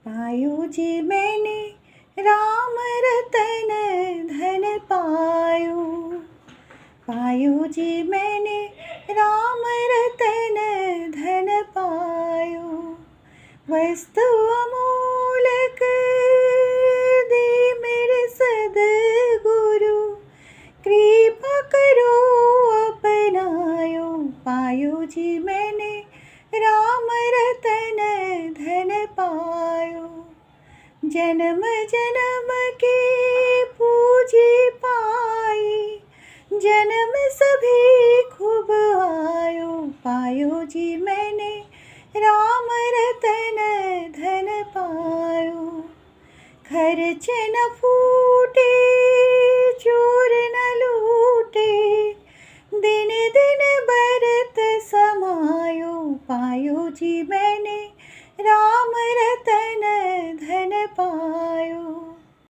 पायो जी मैंने राम रतन धन पायो। पायो जी मैंने राम रतन धन पायो। वस्तु अमूलक दे मेरे सद्गुरु, कृपा करो अपनायो। पायो जी मैंने राम रतन धन पायो। जन्म जन्म के पूजी पाई, जन्म सभी खूब आयो। पायो जी मैंने राम रतन धन पायो। खर्च न फूटे चोर न लूटे, दिन दिन बरत समायो। पायो जी मैंने राम रतन धन पायो।